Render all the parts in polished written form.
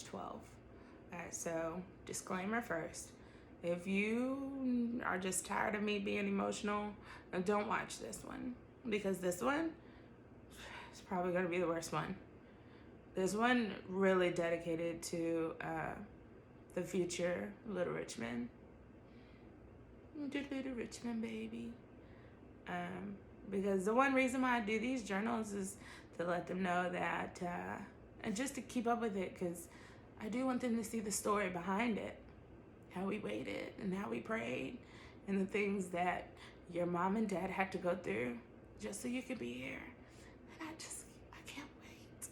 age 12. All right, so disclaimer first. If you are just tired of me being emotional, don't watch this one, because this one is probably going to be the worst one. This one really dedicated to the future Little Richmond. Little Richmond, baby. Because the one reason why I do these journals is to let them know that, and just to keep up with it, because I do want them to see the story behind it, how we waited and how we prayed, and the things that your mom and dad had to go through just so you could be here. And I can't wait.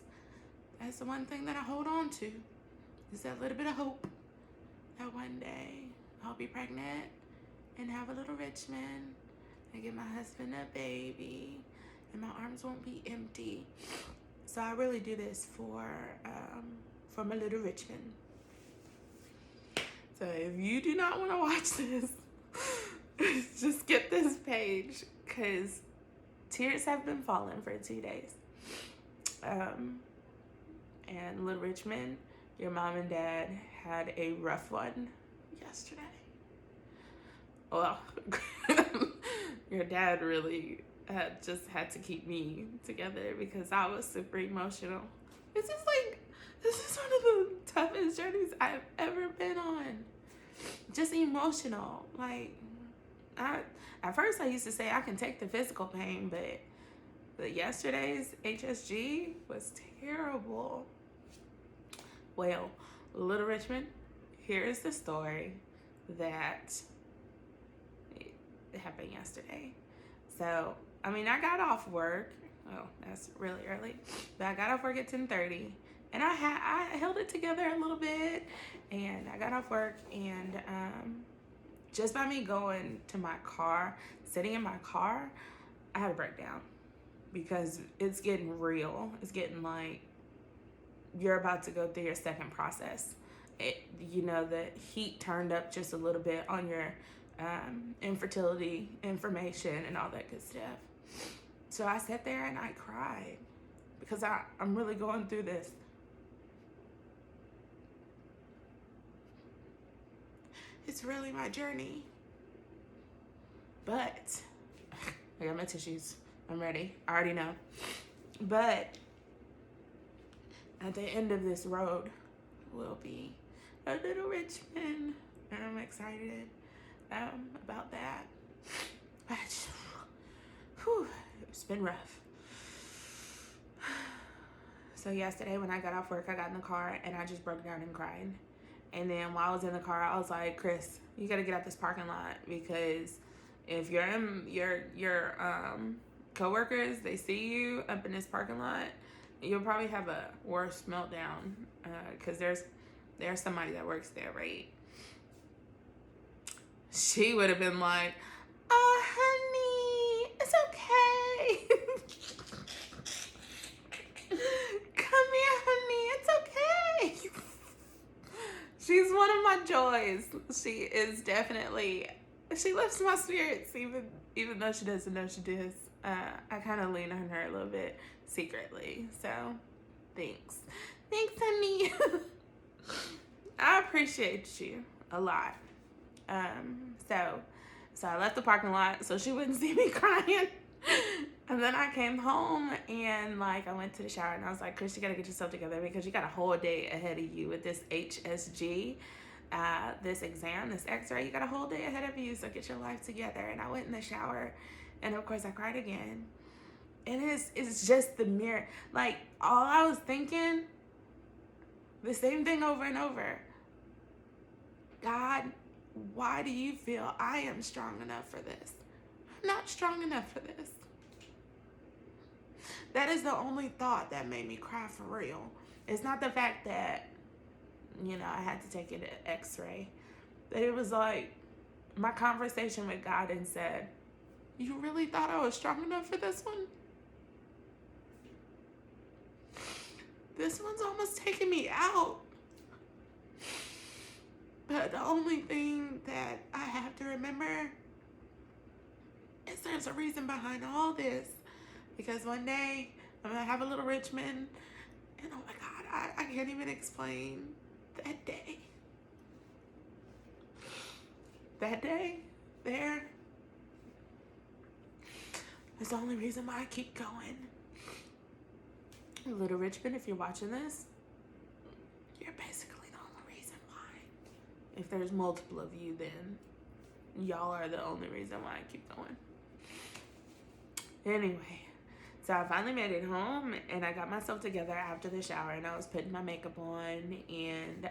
That's the one thing that I hold on to, is that little bit of hope that one day I'll be pregnant and have a little Richmond and get my husband a baby and my arms won't be empty. So I really do this for my little Richmond. So if you do not want to watch this, just skip this page, because tears have been falling for 2 days. And Little Richmond, your mom and dad had a rough one yesterday. Well, your dad really just had to keep me together because I was super emotional. This is one of the toughest journeys I've ever been on. Just emotional. Like, at first I used to say I can take the physical pain, but yesterday's HSG was terrible. Well, Little Richmond, here is the story that happened yesterday. So, I mean, I got off work. Oh, that's really early. But I got off work at 10:30, and I held it together a little bit, and I got off work, and just by me going to my car, sitting in my car, I had a breakdown, because it's getting real. It's getting like you're about to go through your second process. The heat turned up just a little bit on your infertility information and all that good stuff. So I sat there and I cried, because I'm really going through this. It's really my journey. But I got my tissues. I'm ready. I already know. But at the end of this road will be a little Richmond, and I'm excited about that. But it's been rough. So yesterday when I got off work, I got in the car and I just broke down and cried. And then while I was in the car, I was like, Chris, you gotta get out this parking lot, because if your coworkers, they see you up in this parking lot, you'll probably have a worse meltdown, because there's somebody that works there, right? She would have been like, oh, honey, it's okay. Come here, honey, it's okay. She's one of my joys. She is definitely, she lifts my spirits, even though she doesn't know she does. I kind of lean on her a little bit secretly. So, thanks. Thanks, honey. I appreciate you a lot. So I left the parking lot so she wouldn't see me crying. And then I came home and I went to the shower and I was like, Chris, you gotta get yourself together, because you got a whole day ahead of you with this HSG, this exam, this x-ray. You got a whole day ahead of you, so get your life together. And I went in the shower and of course I cried again. And it's just the mirror. Like, all I was thinking, the same thing over and over. God, why do you feel I am strong enough for this? I'm not strong enough for this. That is the only thought that made me cry for real. It's not the fact that, I had to take an x-ray. But it was like my conversation with God and said, you really thought I was strong enough for this one? This one's almost taking me out. But the only thing that I have to remember is there's a reason behind all this. Because one day I'm going to have a little Richmond. And oh my God, I can't even explain that day there is the only reason why I keep going. Little Richmond, if you're watching this, you're basically the only reason why. If there's multiple of you, then y'all are the only reason why I keep going. Anyway, so I finally made it home and I got myself together after the shower and I was putting my makeup on, and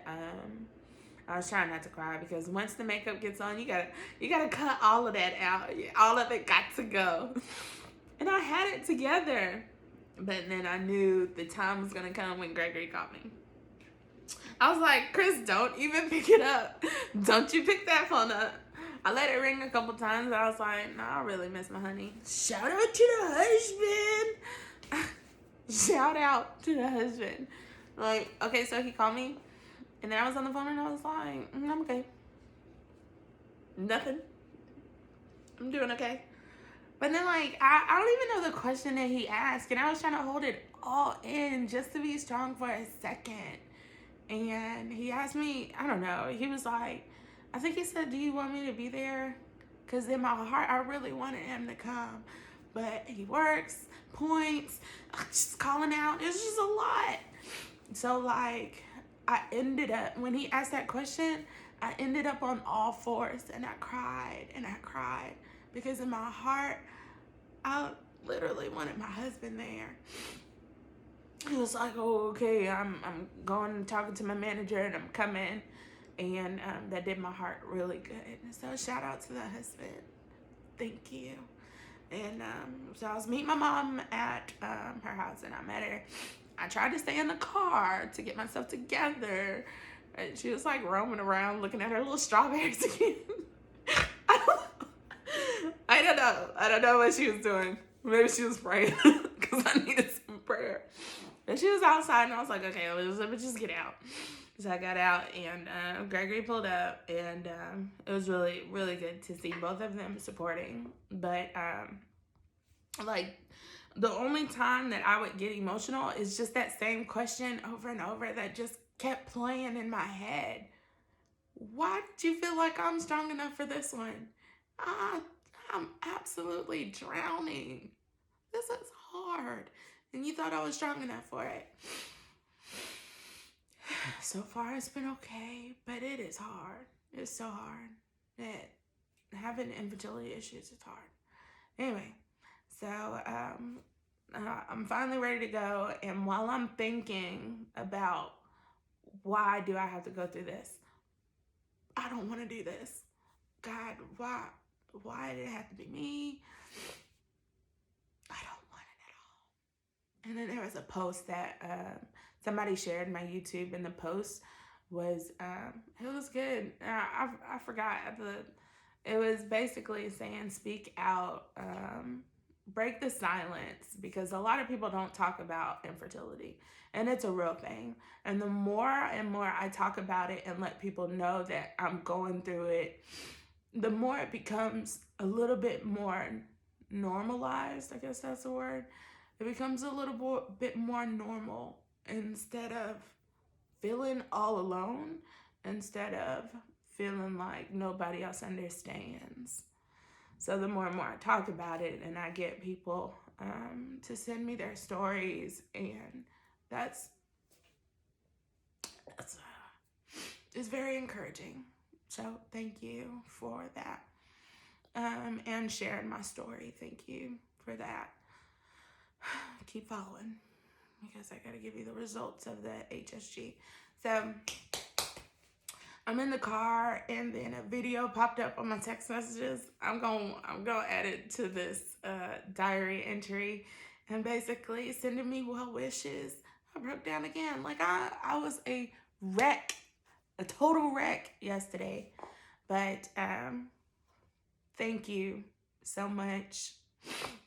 I was trying not to cry because once the makeup gets on, you gotta cut all of that out. All of it got to go. And I had it together. But then I knew the time was gonna come when Gregory called me. I was like, Chris, don't even pick it up. Don't you pick that phone up. I let it ring a couple times. I was like, nah, I really miss my honey. Shout out to the husband. Shout out to the husband. Like, okay, so he called me. And then I was on the phone and I was like, I'm okay. Nothing. I'm doing okay. But then, like, I don't even know the question that he asked. And I was trying to hold it all in just to be strong for a second. And he asked me, I don't know. He was like, I think he said, do you want me to be there? Because in my heart, I really wanted him to come. But he works, points, just calling out. It's just a lot. So, like, I ended up, when he asked that question, I ended up on all fours. And I cried and I cried. Because in my heart, I literally wanted my husband there. He was like, oh, okay, I'm going and talking to my manager and I'm coming. And that did my heart really good. So shout out to the husband. Thank you. And so I was meeting my mom at her house and I met her. I tried to stay in the car to get myself together. And she was like roaming around looking at her little strawberries again. I don't know what she was doing. Maybe she was praying because I needed some prayer. And she was outside and I was like, okay, let me just get out. So I got out and Gregory pulled up and it was really, really good to see both of them supporting. But like the only time that I would get emotional is just that same question over and over that just kept playing in my head. Why did you feel like I'm strong enough for this one? I'm absolutely drowning. This is hard. And you thought I was strong enough for it. So far, it's been okay, but it is hard. It's so hard. Having infertility issues is hard. Anyway, so I'm finally ready to go. And while I'm thinking about why do I have to go through this, I don't want to do this. God, why? Why did it have to be me? I don't want it at all. And then there was a post that somebody shared my YouTube, and the post was, it was good. I forgot. It was basically saying, speak out, break the silence, because a lot of people don't talk about infertility, and it's a real thing. And the more and more I talk about it and let people know that I'm going through it, the more it becomes a little bit more normalized, I guess that's the word. It becomes a little bit more normal instead of feeling all alone, instead of feeling like nobody else understands. So the more and more I talk about it and I get people to send me their stories, and that's it's very encouraging. So thank you for that. And sharing my story. Thank you for that. Keep following because I got to give you the results of the HSG. So I'm in the car and then a video popped up on my text messages. I'm going to add it to this diary entry, and basically sending me well wishes. I broke down again. Like I was a wreck, a total wreck yesterday. But thank you so much.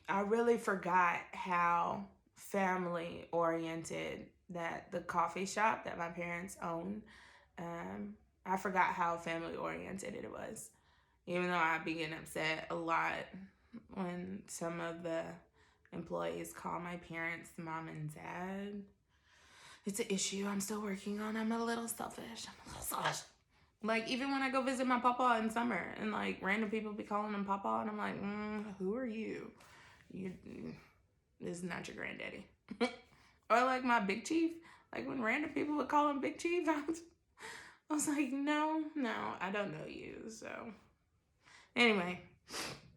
I really forgot how family oriented that the coffee shop that my parents own, I forgot how family oriented it was. Even though I be getting upset a lot when some of the employees call my parents mom and dad. It's an issue I'm still working on. I'm a little selfish. Like, even when I go visit my papa in summer and, like, random people be calling him papa, and I'm like, who are you? This is not your granddaddy. Or, like, my big chief. Like, when random people would call him big chief, I was like, no, I don't know you. So, anyway,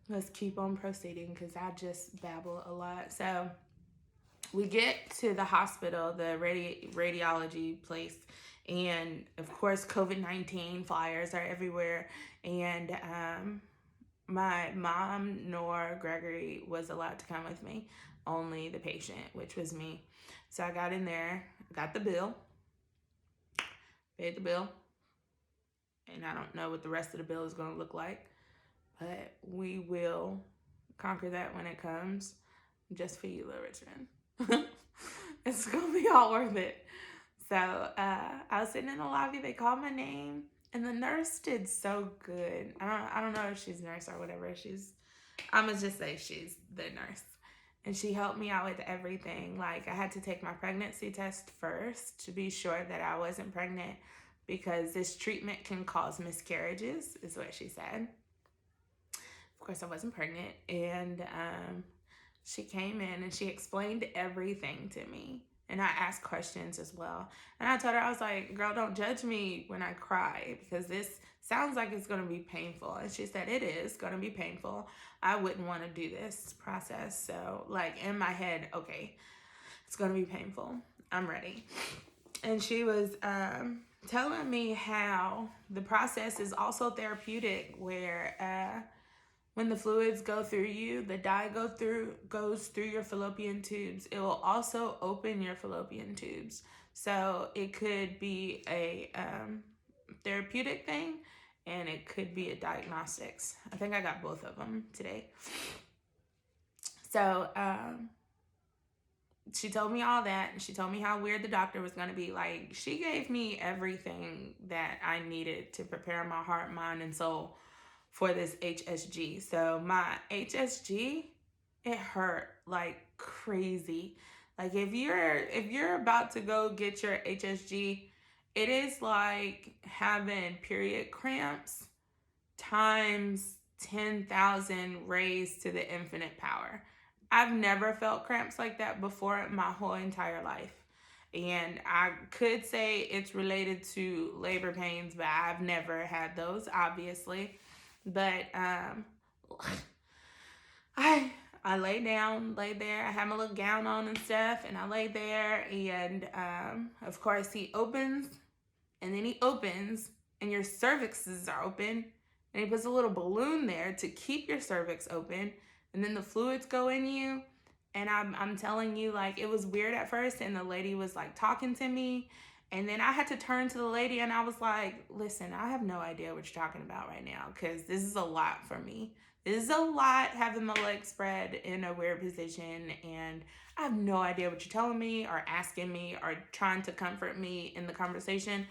let's keep on proceeding because I just babble a lot. So, we get to the hospital, the radiology place, and of course COVID-19 flyers are everywhere, and my mom nor Gregory was allowed to come with me, only the patient, which was me. So I got in there, got the bill, paid the bill, and I don't know what the rest of the bill is going to look like, but we will conquer that when it comes, just for you, little Richmond. It's gonna be all worth it. So I was sitting in the lobby, they called my name, and the nurse did so good. I don't know if she's a nurse or whatever. I'm gonna just say she's the nurse. And she helped me out with everything. Like, I had to take my pregnancy test first to be sure that I wasn't pregnant, because this treatment can cause miscarriages, is what she said. Of course, I wasn't pregnant, and she came in and she explained everything to me. And I asked questions as well. And I told her, I was like, girl, don't judge me when I cry, because this sounds like it's going to be painful. And she said, it is going to be painful. I wouldn't want to do this process. So, like, in my head, okay, it's going to be painful. I'm ready. And she was telling me how the process is also therapeutic, where when the fluids go through you, the dye goes through your fallopian tubes. It will also open your fallopian tubes. So it could be a therapeutic thing, and it could be a diagnostics. I think I got both of them today. So she told me all that, and she told me how weird the doctor was going to be. Like, she gave me everything that I needed to prepare my heart, mind, and soul for this HSG. So my HSG, it hurt like crazy. Like, if you're about to go get your HSG, it is like having period cramps times 10,000 raised to the infinite power. I've never felt cramps like that before in my whole entire life. And I could say it's related to labor pains, but I've never had those, obviously. But I laid there. I had my little gown on and stuff, and I laid there, and of course he opens, and then he opens, and your cervixes are open, and he puts a little balloon there to keep your cervix open, and then the fluids go in you. And I'm telling you, like, it was weird at first, and the lady was like talking to me. And then I had to turn to the lady, and I was like, listen, I have no idea what you're talking about right now, because this is a lot for me. This is a lot, having my legs spread in a weird position, and I have no idea what you're telling me or asking me or trying to comfort me in the conversation.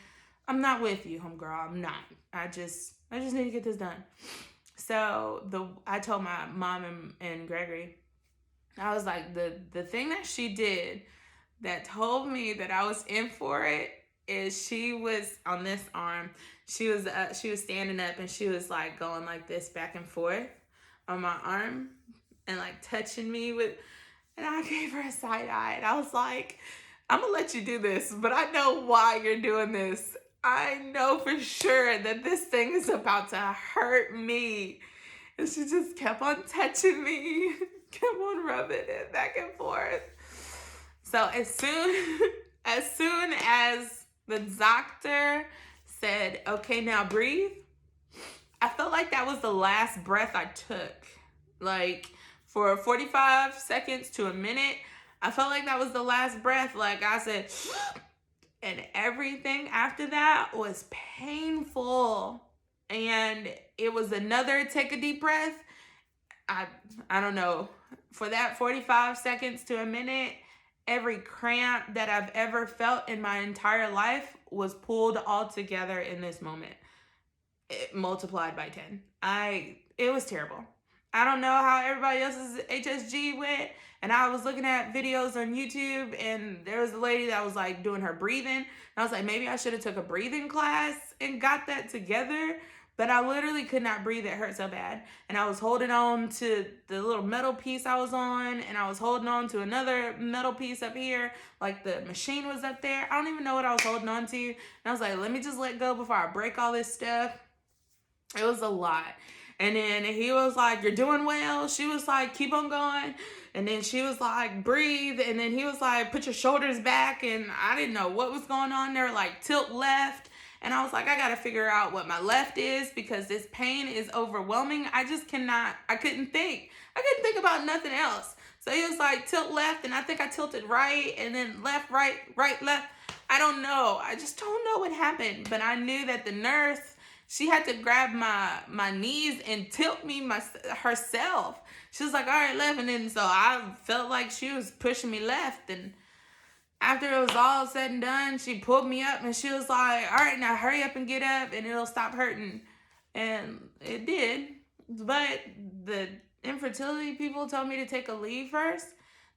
I'm not with you, homegirl. I'm not. I just need to get this done. So I told my mom and Gregory, I was like, the thing that she did that told me that I was in for it is she was on this arm. She was standing up, and she was like going like this back and forth on my arm and like touching me with, and I gave her a side eye, and I was like, I'm gonna let you do this, but I know why you're doing this. I know for sure that this thing is about to hurt me. And she just kept on touching me, kept on rubbing it back and forth. So as soon as the doctor said, okay, now breathe, I felt like that was the last breath I took. Like, for 45 seconds to a minute, I felt like that was the last breath. Like, I said, and everything after that was painful. And it was another take a deep breath. I don't know. For that 45 seconds to a minute, every cramp that I've ever felt in my entire life was pulled all together in this moment. It multiplied by 10. It was terrible. I don't know how everybody else's HSG went. And I was looking at videos on YouTube, and there was a lady that was like doing her breathing. And I was like, maybe I should have took a breathing class and got that together. But I literally could not breathe. It hurt so bad. And I was holding on to the little metal piece I was on, and I was holding on to another metal piece up here. Like the machine was up there. I don't even know what I was holding on to. And I was like, let me just let go before I break all this stuff. It was a lot. And then he was like, you're doing well. She was like, keep on going. And then she was like, breathe. And then he was like, put your shoulders back. And I didn't know what was going on. They were like, tilt left. And I was like, I got to figure out what my left is because this pain is overwhelming. I couldn't think. I couldn't think about nothing else. So he was like, tilt left. And I think I tilted right. And then left, right, left. I don't know. I just don't know what happened. But I knew that the nurse, she had to grab my knees and tilt me herself. She was like, all right, left. And then so I felt like she was pushing me left. And after it was all said and done, she pulled me up and she was like, all right, now hurry up and get up and it'll stop hurting. And it did. But the infertility people told me to take a leave first.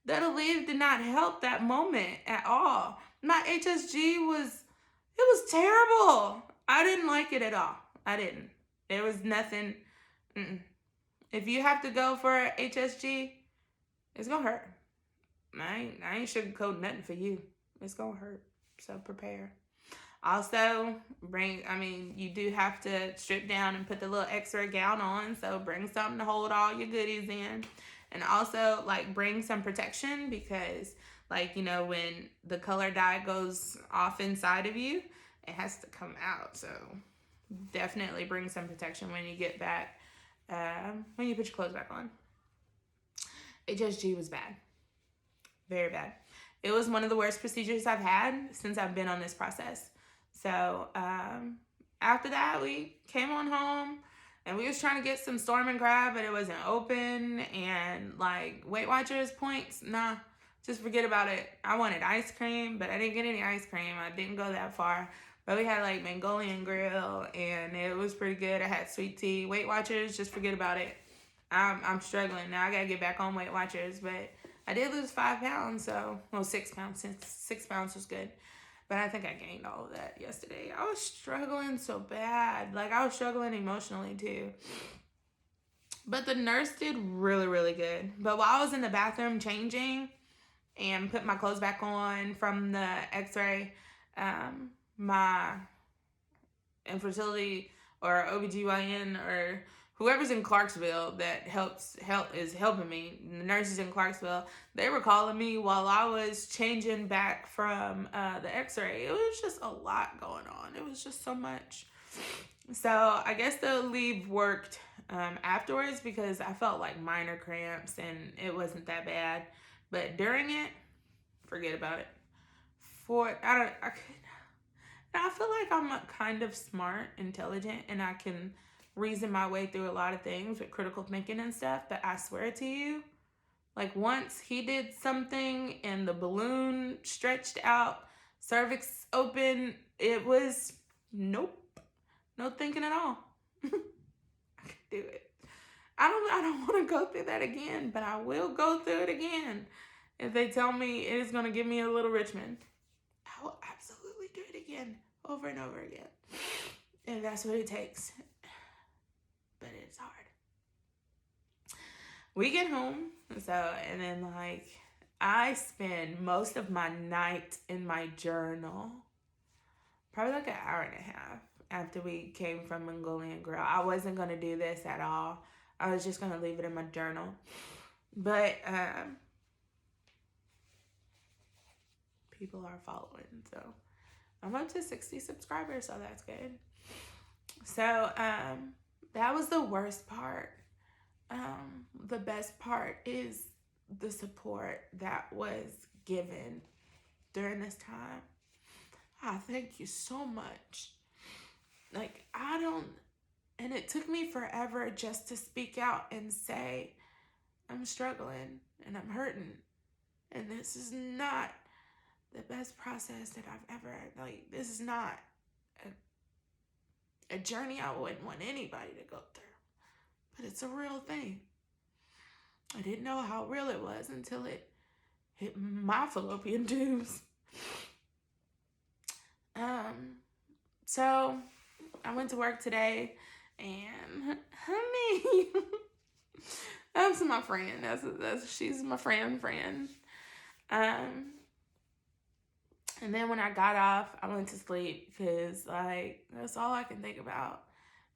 That leave did not help that moment at all. My HSG was terrible. I didn't like it at all. I didn't. There was nothing. If you have to go for a HSG, it's going to hurt. I ain't sugarcoating nothing for you. It's going to hurt. So prepare. Also, you do have to strip down and put the little X-ray gown on. So bring something to hold all your goodies in. And also, bring some protection because, when the color dye goes off inside of you, it has to come out. So definitely bring some protection when you get back, when you put your clothes back on. HSG was bad. Very bad. It was one of the worst procedures I've had since I've been on this process. So after that, we came on home and we was trying to get some Storm and Grab, but it wasn't open. And Weight Watchers points, nah, just forget about it. I wanted ice cream, but I didn't get any ice cream. I didn't go that far. But we had Mongolian grill and it was pretty good. I had sweet tea. Weight Watchers, just forget about it. I'm struggling now. I gotta get back on Weight Watchers, but I did lose 5 pounds, 6 pounds, since 6 pounds was good. But I think I gained all of that yesterday. I was struggling so bad. I was struggling emotionally too. But the nurse did really, really good. But while I was in the bathroom changing and putting my clothes back on from the x-ray, my infertility or OBGYN or whoever's in Clarksville that is helping me, the nurses in Clarksville, they were calling me while I was changing back from the x-ray. It was just a lot going on. It was just so much. So I guess the leave worked afterwards because I felt minor cramps and it wasn't that bad. But during it, forget about it. I feel like I'm kind of smart, intelligent, and I can reason my way through a lot of things with critical thinking and stuff, but I swear to you, once he did something and the balloon stretched out, cervix open, it was nope, no thinking at all. I could do it. I don't want to go through that again, but I will go through it again. If they tell me it is going to give me a little Richmond, I will absolutely do it again, over and over again. If that's what it takes. But it's hard. We get home, and then I spend most of my night in my journal, probably an hour and a half after we came from Mongolian Grill. I wasn't going to do this at all. I was just going to leave it in my journal. But people are following, so I'm up to 60 subscribers, so that's good. So that was the worst part. The best part is the support that was given during this time. Thank you so much. And it took me forever just to speak out and say, I'm struggling and I'm hurting. And this is not the best process that I've ever, this is not a journey I wouldn't want anybody to go through. But it's a real thing. I didn't know how real it was until it hit my fallopian tubes. So I went to work today, and honey, that's my friend. She's my friend. And then when I got off, I went to sleep because that's all I can think about.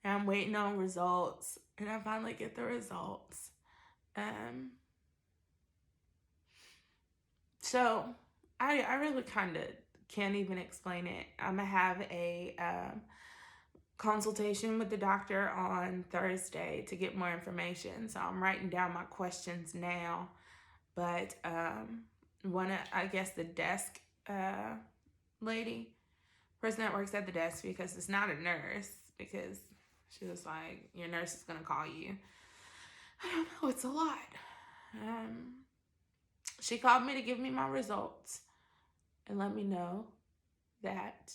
And I'm waiting on results, and I finally get the results. So I really kind of can't even explain it. I'm gonna have a consultation with the doctor on Thursday to get more information. So I'm writing down my questions now. But I guess the desk lady, person that works at the desk, because it's not a nurse, because she was like, your nurse is gonna call you. I don't know, it's a lot. She called me to give me my results and let me know that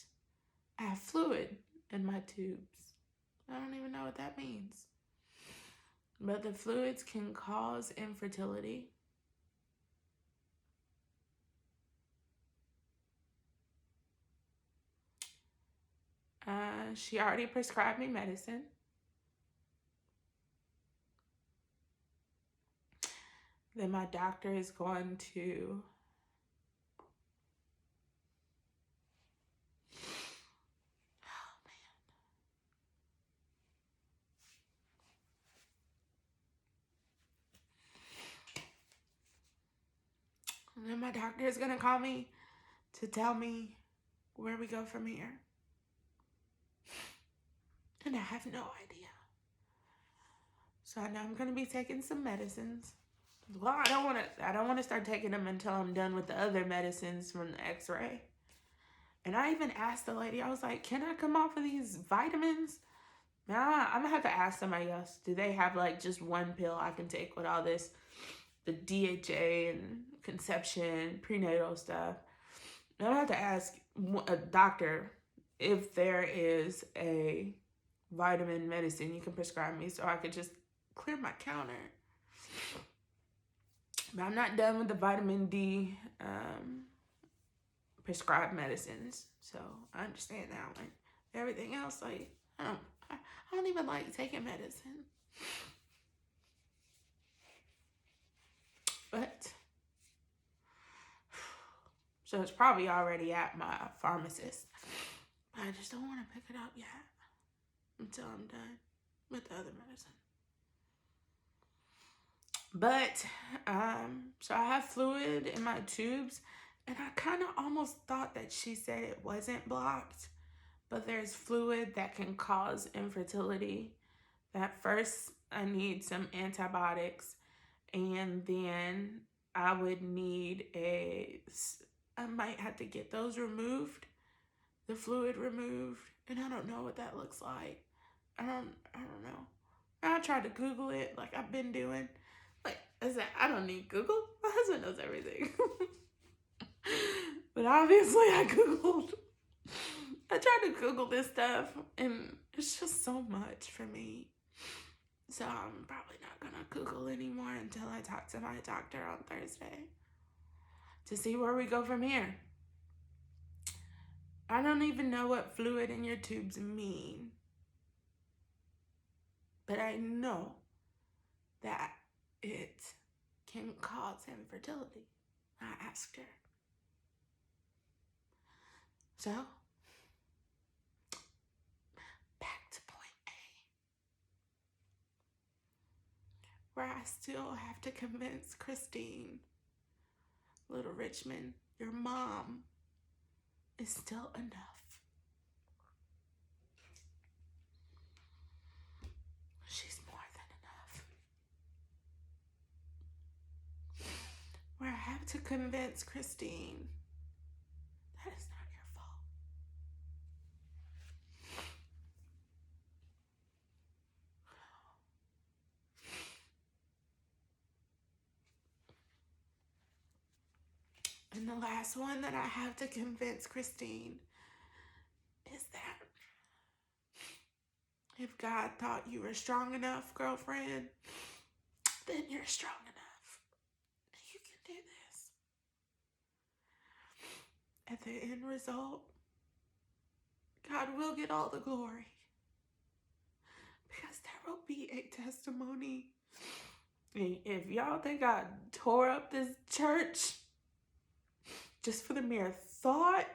I have fluid in my tubes. I don't even know what that means. But the fluids can cause infertility. She already prescribed me medicine. Then my doctor is going to And then my doctor is going to call me to tell me where we go from here. And I have no idea. So I know I'm going to be taking some medicines. Well, I don't want to start taking them until I'm done with the other medicines from the x-ray. And I even asked the lady, I was like, can I come off of these vitamins? Now I'm going to have to ask somebody else. Do they have just one pill I can take with all this, the DHA and conception, prenatal stuff? I'm going to have to ask a doctor if there is a vitamin medicine you can prescribe me so I could just clear my counter. But I'm not done with the vitamin D prescribed medicines, so I understand that one. Everything else, I don't even like taking medicine. But so it's probably already at my pharmacist. But I just don't want to pick it up yet until I'm done with the other medicine. But so I have fluid in my tubes, and I kind of almost thought that she said it wasn't blocked, but there's fluid that can cause infertility. That first I need some antibiotics, and then I would need I might have to get those removed, the fluid removed, and I don't know what that looks like. I don't know. I tried to Google it like I've been doing. I don't need Google. My husband knows everything. But obviously I tried to Google this stuff, and it's just so much for me. So I'm probably not gonna Google anymore until I talk to my doctor on Thursday to see where we go from here. I don't even know what fluid in your tubes mean, but I know that it can cause infertility. I asked her. So, back to point A, where I still have to convince Christine, little Richmond, your mom is still enough. She's more than enough. Where I have to convince Christine that is not your fault. And the last one that I have to convince Christine is that if God thought you were strong enough, girlfriend, then you're strong enough. at the end result, God will get all the glory. Because there will be a testimony. And if y'all think I tore up this church just for the mere thought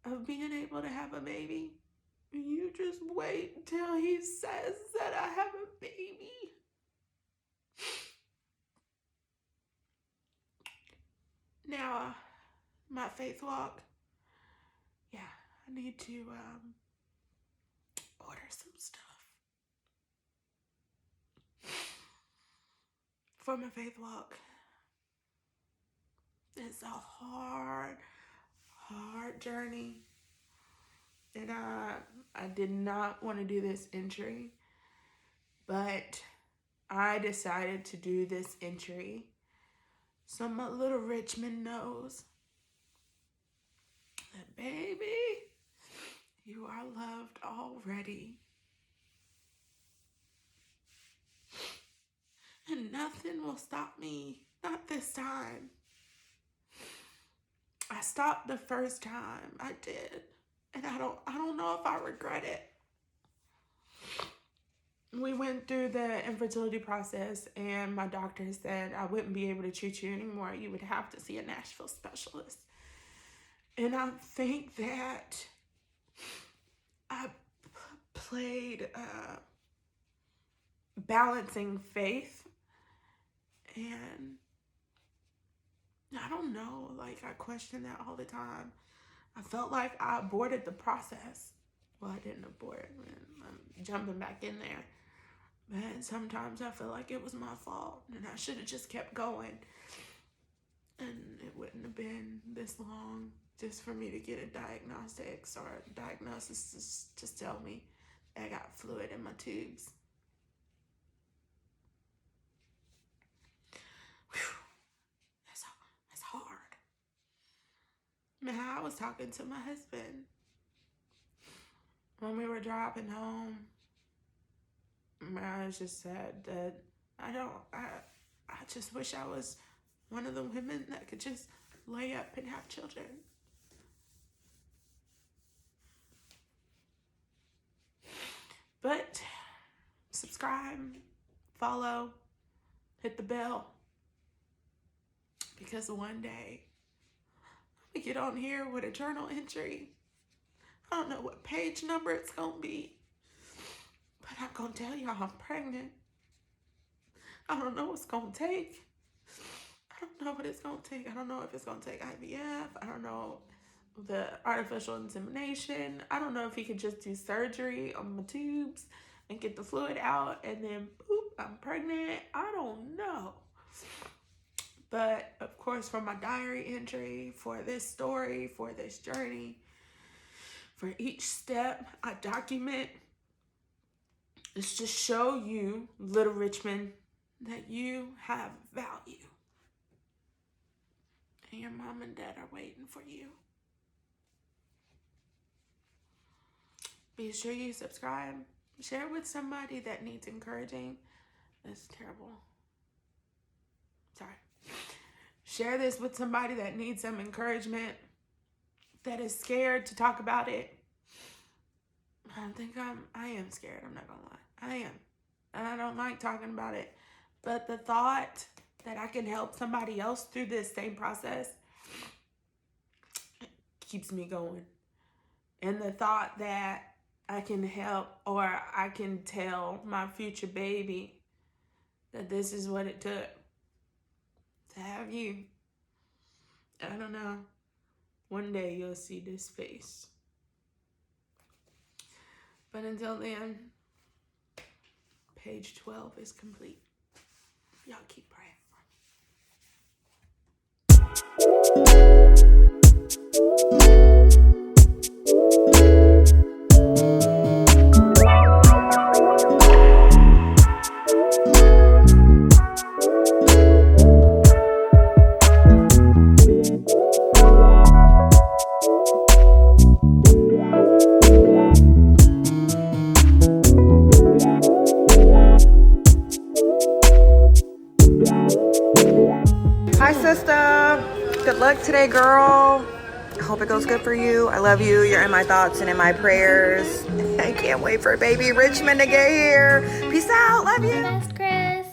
of being able to have a baby, you just wait until he says that I have a baby. Now, my faith walk. Yeah, I need to order some stuff for my faith walk. It's a hard journey. And I did not want to do this entry, but I decided to do this entry so my little Richmond knows that, baby, you are loved already. And nothing will stop me, not this time. I stopped the first time I did, and I don't know if I regret it. We went through the infertility process, and my doctor said I wouldn't be able to treat you anymore. You would have to see a Nashville specialist. And I think that I played balancing faith, and I don't know, like, I question that all the time. I felt like I aborted the process. Well, I didn't abort. I'm jumping back in there. But sometimes I feel like it was my fault, and I should have just kept going. And it wouldn't have been this long just for me to get a diagnostics or a diagnosis to just tell me I got fluid in my tubes. Whew. That's hard. Man, I was talking to my husband when we were driving home. I just said that I just wish I was one of the women that could just lay up and have children. But subscribe, follow, hit the bell, because one day I'm gonna get on here with a journal entry. I don't know what page number it's gonna be, but I'm gonna tell y'all I'm pregnant. I don't know what's gonna take. I don't know what it's gonna take. I don't know if it's gonna take IVF. I don't know the artificial insemination. I don't know if he could just do surgery on my tubes and get the fluid out and then boop, I'm pregnant. I don't know. But of course, for my diary entry, for this story, for this journey, for each step I document, is to show you, little Richmond, that you have value. And your mom and dad are waiting for you. Be sure you subscribe. Share with somebody that needs encouraging. That's terrible. Sorry. Share this with somebody that needs some encouragement, that is scared to talk about it. I am scared. I'm not gonna lie. I am. And I don't like talking about it. But the thought that I can help somebody else through this same process keeps me going. And the thought that I can help, or I can tell my future baby that this is what it took to have you. I don't know. One day you'll see this face. But until then, page 12 is complete. Y'all keep praying for me. Hi, sister. Good luck today, girl. I hope it goes good for you. I love you. You're in my thoughts and in my prayers. I can't wait for baby Richmond to get here. Peace out. Love you. Best, Chris.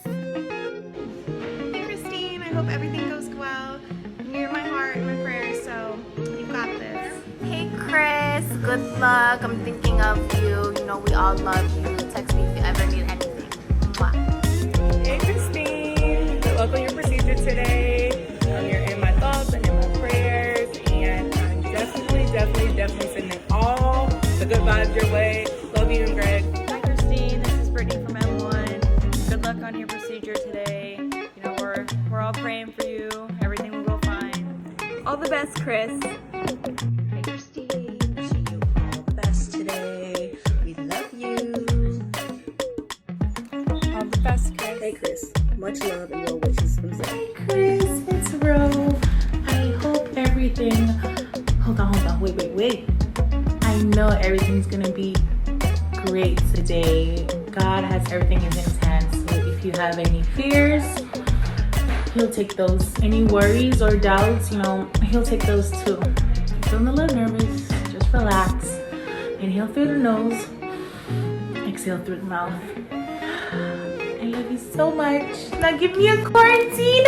Hey Christine, I hope everything goes well. You're in my heart and my prayers, so you got this. Hey, Chris. Good luck. I'm thinking of you. You know we all love you. Text me if you ever need anything. Mwah. Hey Christine, good luck on your procedure today. You're in my thoughts and in my prayers, and I'm definitely sending all the good vibes your way. Love you and Greg. Hi Christine, this is Brittany from M1. Good luck on your procedure today. You know, we're all praying for you. Everything will go fine. All the best, Chris. Hey Christine, wishing you all the best today. We love you. All the best, Chris. Hey Chris, much love and your wishes from Zach. Hey Chris, it's Ro. I hope everything. Hold on, wait. I know everything's gonna be great today. God has everything in His hands. So if you have any fears, He'll take those. Any worries or doubts, you know, He'll take those too. Feeling a little nervous, just relax. Inhale through the nose, exhale through the mouth. I love you so much. Now give me a quarantine.